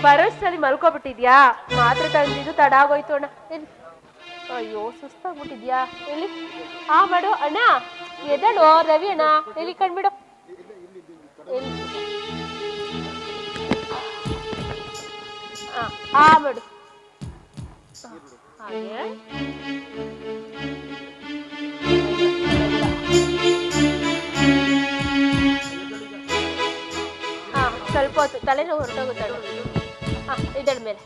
ಬರೋಷ್ಟರಲ್ಲಿ ಮಲ್ಕೊಬಿಟ್ಟಿದ್ಯಾ? ಮಾತ್ರೆ ತಂದಿದ್ದು ತಡ ಆಗೋಯ್ತು ಅಣ್ಣ. ಎಲ್ಲಿ? ಅಯ್ಯೋ ಸುಸ್ತಾಗ್ಬಿಟ್ಟಿದ್ಯಾ? ಎಲ್ಲಿ ಆ ಮಾಡು ಅಣ್ಣ, ಎದಳು ರವಿ ಅಣ್ಣ, ಎಲ್ಲಿ ಕಂಡ್ಬಿಡು. ಎಲ್ಲಿ ಆ ಮಾಡು ಹಾಗೆ. ಸ್ವಲ್ಪ ಹೊತ್ತು ತಲೆನೋವು ಹೊರಟೋಗುತ್ತಾಳೆ. ಇದಳ ಮೇಲೆ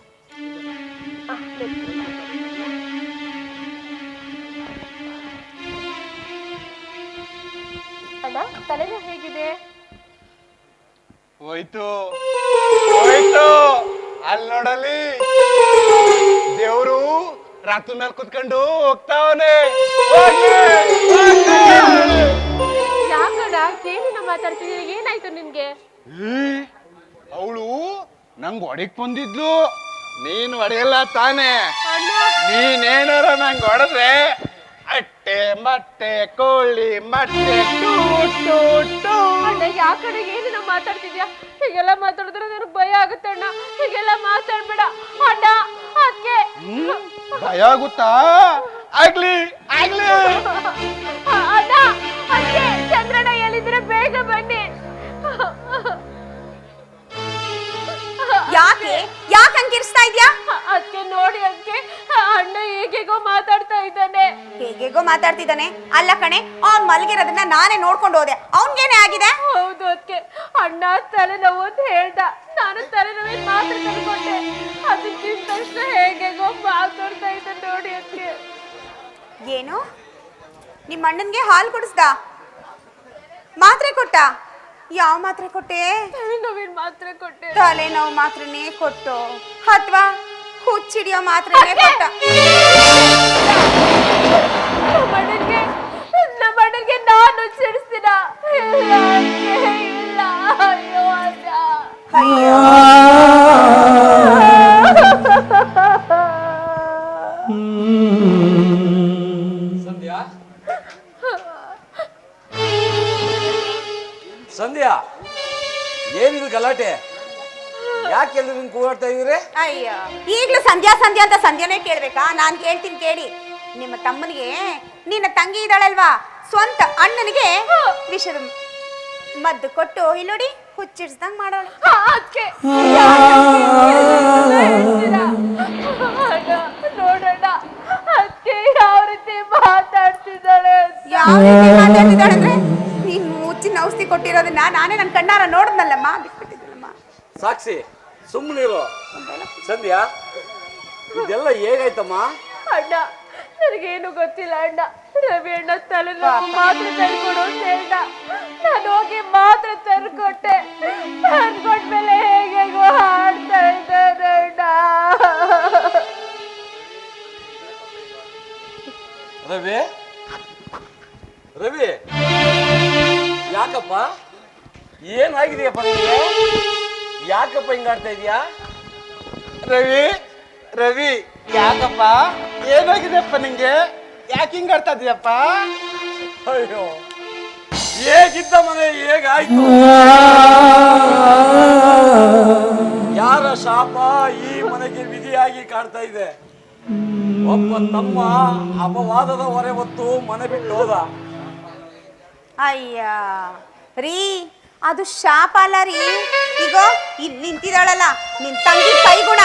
ಅಣ್ಣ, ತಲೆನೋವು ಹೇಗಿದೆ? ಹೋಯ್ತು ಹೋಯ್ತು. ಅಲ್ಲಿ ನೋಡಲಿ ದೇವ್ರು ರಾತ್ರಿ ಮೇಲೆ ಕುತ್ಕೊಂಡು ಹೋಗ್ತಾವನೆ. ಯಾಕಣ್ಣ ಕೇಳಿನ ಮಾತಾಡ್ತಿದ್ದೀರಿ? ಏನಾಯ್ತು ನಿನ್ಗೆ? ಅವಳು ನಂಗ್ ಹೊಡಿಕ್ ಬಂದಿದ್ಲು. ನೀನ್ ಹೊಡೆಯಲ್ಲ ತಾನೆ? ನೀನೇನಾರ ನಂಗ್ ಹೊಡೆದ್ರೆ ಅಟ್ಟೆ ಮೊಟ್ಟೆ ಕೋಳಿ ಮೊಟ್ಟೆ ಯಾಕಡೆ ಏನಿನ ಮಾತಾಡ್ತಿದ್ಯಾ? ಹೀಗೆಲ್ಲ ಮಾತಾಡಿದ್ರೆ ನನಗೆ ಭಯ ಆಗುತ್ತೆ ಅಣ್ಣ. ಹೀಗೆಲ್ಲ ಮಾತಾಡ್ಬೇಡ ಅಣ್ಣ. ಅದಕ್ಕೆ ಭಯ ಆಗುತ್ತಾ? ಆಗ್ಲಿ ಆಗ್ಲಿ ಅಣ್ಣ. ಅದಕ್ಕೆ ಚಂದ್ರಣ್ಣ ಎಲ್ಲಿದ್ರೆ ಬೇಗ ಬನ್ನಿ. ಯಾಕೆ ಯಾಕೆ ಹಂಗಿರ್ಸ್ತಾ ಇದ್ಯಾ? ಅದಕ್ಕೆ ನೋಡಿ, ಅದಕ್ಕೆ ಅಣ್ಣ ಹೇಗೇಗೋ ಮಾತಾಡ್ತಾ ಇದ್ದಾನೆ. ಹೇಗೇಗೋ ಮಾತಾಡ್ತಿದ್ದಾನೆ? ಅಲ್ಲ ಕಣೆ, ಅವ್ನ್ ಮಲಗಿರೋದನ್ನ ನಾನೇ ನೋಡ್ಕೊಂಡು ಹೋದೆ. ಅವನ್ಗೇನೆ ಆಗಿದೆ? ಹೌದು, ಅದಕ್ಕೆ ಅಣ್ಣ ತಲೆನೋವು ಅಂತ ಹೇಳ್ದ. ನಾನು ತಲೆನೋವಿನ ಮಾತ್ರ ತಂದ್ಕೊಂಡೆ. ಅದಕ್ಕಿಂತ ತಕ್ಷಣ ಹೇಗೇಗೋ ಮಾತಾಡ್ತಾ ಇದ್ದ ನೋಡಿ. ಅದಕ್ಕೆ ಏನು, ನಿಮ್ಮ ಅಣ್ಣನ್ಗೆ ಹಾಲು ಕುಡಿಸ್ದ? ಮಾತ್ರೆ ಕೊಟ್ಟ? ಯಾವ ಮಾತ್ರೆ ಕೊಟ್ಟೆ? ತಲೆನೋವಿನ ಮಾತ್ರೆ ಕೊಟ್ಟೆ. ತಲೆನೋವು ಮಾತ್ರನೇ ಕೊಟ್ಟು ಅಥವಾ ಹುಚ್ಚಿಡಿಯೋ ಮಾತ್ರೆನೇ ಕೊಟ್ಟ? ನಮ್ಮ ಅಣ್ಣನ್ಗೆ ನಾನು ಹುಚ್ಚಿಡಿಸ್ತೀನ? ಇಲ್ಲ. ಅಯ್ಯೋ ಅಣ್ಣ. ಅಯ್ಯೋ ಸಂಧ್ಯಾ, ಏನಿದು ಗಲಾಟೆ? ಯಾಕೆ ಎಲ್ಲರೂ ಕೂಗಾಡ್ತಾ ಇದ್ದೀರಿ? ಅಯ್ಯೋ, ಈಗ್ಲೂ ಸಂಧ್ಯಾ ಸಂಧ್ಯಾ ಅಂತ ಸಂಧ್ಯಾನೇ ಕೇಳ್ಬೇಕಾ? ನಾನ್ ಕೇಳ್ತೀನಿ ಕೇಳಿ. ನಿಮ್ಮ ತಮ್ಮನಿಗೆ ನಿನ್ನ ತಂಗಿ ಇದ್ದಾಳಲ್ವಾ, ಸ್ವಂತ ಅಣ್ಣನಿಗೆ ವಿಷದ ಮದ್ದು ಕೊಟ್ಟು ಇಲ್ಲಿ ನೋಡಿ ಹುಚ್ಚಿಡ್ಸ್ದಂಗ್ ಮಾಡೋಳು. ನೋಡೋಣ ಅದಕ್ಕೆ ಯಾವ ರೀತಿ ಮಾತಾಡ್ತಿದ್ದಾಳೆ. ಯಾವ ರೀತಿ ಮಾತಾಡ್ತಿದ್ದಾಳೆ ಅಂದ್ರೆ, ನೀನ್ ಮುಚ್ಚಿನ ಔಷಧಿ ಕೊಟ್ಟಿರೋದನ್ನ ನಾನೇ ನನ್ನ ಕಣ್ಣಾರ ನೋಡಿದ್ನಲ್ಲಮ್ಮ, ಬಿಟ್ಬಿಟ್ಟಿದ್ದಲ್ಲಮ್ಮ. ಸಾಕ್ಷಿ, ಸುಮ್ಮನಿರು. ಸಂಧ್ಯಾ, ಇದೆಲ್ಲ ಹೇಗಾಯ್ತಮ್ಮ? ಅಣ್ಣ, ನನಗೇನು ಗೊತ್ತಿಲ್ಲ ಅಣ್ಣ. ರವಿ ಅಣ್ಣ ತಲೆನೋವು ಮಾತ್ರೆ ತಂದ್ಕೊಡು ಅಂತ ಹೇಳ್ದ. ನಾನು ಹೋಗಿ ಮಾತ್ರೆ ತಂದ್ಕೊಟ್ಟೆ. ತಂದ್ಕೊಟ್ಮೇಲೆ ಹೇಗೇಗೋ ಹಾಡ್ತಾ ಇದ್ದಾನೆ ಅಣ್ಣ. ರವಿ, ರವಿ, ಯಾಕಪ್ಪ? ಏನಾಗಿದೆಯಪ್ಪ ನಿಮಗೆ? ಯಾಕಪ್ಪ ಹಿಂಗಾಡ್ತಾ ಇದೀಯಾ? ರವಿ ರವಿ, ಯಾಕಪ್ಪ? ಏನಾಗಿದೆಪ್ಪ ನಿಂಗೆ? ಯಾಕೆ ಹಿಂಗಾಡ್ತಾ ಇದೀಯಪ್ಪ? ಅಯ್ಯೋ, ಹೇಗಿದ್ದ ಮನೆ ಹೇಗಾಯ್ತು? ಯಾರ ಶಾಪ ಈ ಮನೆಗೆ ವಿಧಿಯಾಗಿ ಕಾಡ್ತಾ ಇದೆ? ಒಬ್ಬ ತಮ್ಮ ಅಪವಾದದ ಹೊರೆ ಹೊತ್ತು ಮನೆ ಬಿಟ್ಟು ಹೋದ. ಅಯ್ಯ ರೀ, ಅದು ಶಾಪ ಅಲ್ಲ ರೀ. ಈಗ ಇಲ್ಲಿ ನಿಂತಿದ್ದಾಳಲ್ಲ ನಿನ್ ತಂಗಿ ಕೈಗುಣ.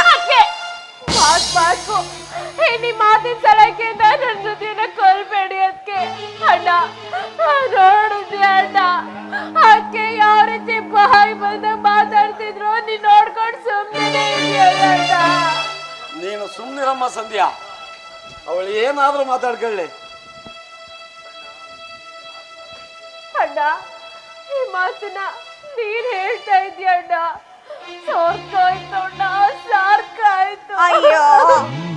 ಸಾಕು, ನಿಮ್ಮ ಮಾತಿನ ಸಲಹೆಯಿಂದ ನನ್ನ ಜೊತೆನ ಕೊಲ್ಬೇಡಿ. ಅದಕ್ಕೆ ಅಣ್ಣ ನೋಡಿದ್ವಿ ಅಣ್ಣ, ಅದಕ್ಕೆ ಯಾವ ರೀತಿ ಬಾಯಿ ಬಂದ ಮಾತಾಡ್ತಿದ್ರು ನೀನ್ ನೋಡ್ಕೊಂಡು ಸುಮ್ಮನೆ ಇದೆಯಲ್ಲ. ನೀನು ಸುಮ್ಮನಿರಮ್ಮ ಸಂಧ್ಯಾ, ಅವಳು ಏನಾದ್ರೂ ಮಾತಾಡ್ಕೊಳ್ಳಿ. ಅಣ್ಣ, ಈ ಮಾತನ್ನ ನೀನ್ ಹೇಳ್ತಾ ಇದೀಯ ಅಣ್ಣ. ಸಾಕಾಯ್ತು ಅಣ್ಣ, ಸಾಕಾಯ್ತು. ಅಯ್ಯೋ,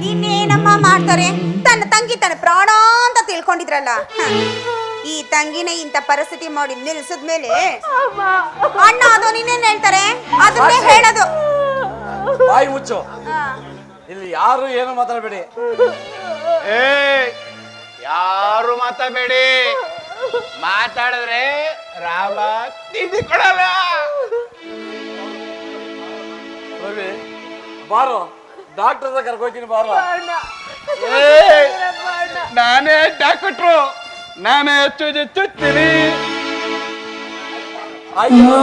ಇನ್ನೇನಮ್ಮ ಮಾಡ್ತಾರೆ? ತನ್ನ ತಂಗಿ ತನ್ನ ಪ್ರಾಣ ಅಂತ ತಿಳ್ಕೊಂಡಿದ್ರಲ್ಲ, ಈ ತಂಗಿನೇ ಇಂಥ ಪರಿಸ್ಥಿತಿ ಮಾಡಿ ನಿಲ್ಸಿದ್ಮೇಲೆ ಅಣ್ಣ ಅದು ನೀನೇನ್ ಹೇಳ್ತಾರೆ ಅದನ್ನೇ ಹೇಳೋದು. ಬಾಯಿ ಮುಚ್ಚು, ಇಲ್ಲಿ ಯಾರು ಏನು ಮಾತಾಡಬೇಡಿ. ಯಾರು ಮಾತಾಡಬೇಡಿ. ಮಾತಾಡಿದ್ರೆ ರಾಮ ತಿದ್ದಿ ಕೊಡಲ್ಲ. ರವಿ, ಬಾರೋ ಡಾಕ್ಟರ್ ಹತ್ರ ಕರ್ಕೋತೀನಿ ಬಾರೋ. ಅಣ್ಣ ಏ ನಾನೇ ಡಾಕ್ಟ್ರು, ನಾನೇ ಚುಚ್ಚುತ್ತೀನಿ. ಅಯ್ಯೋ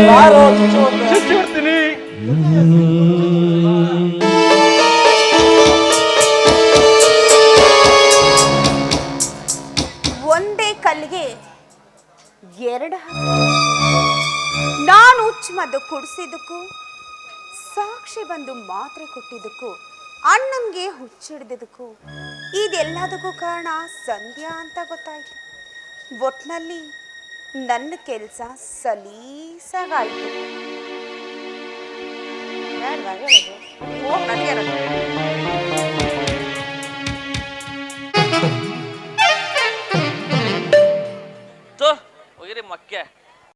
ಬಾರೋ, ಚುಚ್ಚಿಬಿಡ್ತೀನಿ. ಒಂದೇ ಕಲ್ಲಿಗೆ ಎರಡು ನಾನು ಹುಚ್ಚುಮದ್ದು ಕುಡಿಸಿದ್ದಕ್ಕೂ ಸಾಕ್ಷಿ ಬಂದು ಮಾತ್ರೆ ಕೊಟ್ಟಿದ್ದಕ್ಕೂ ಅಣ್ಣನ್ಗೆ ಹುಚ್ಚಿಡ್ದಿದ್ದಕ್ಕೂ ಇದೆಲ್ಲದಕ್ಕೂ ಕಾರಣ ಸಂಧ್ಯಾ ಅಂತ ಗೊತ್ತಾಯ್ತು. ಒಟ್ನಲ್ಲಿ ನನ್ನ ಕೆಲಸ ಸಲೀಸಾಗಾಯ್ತು. ಹೋಗಿರಿ ಮಕ್ಕೆ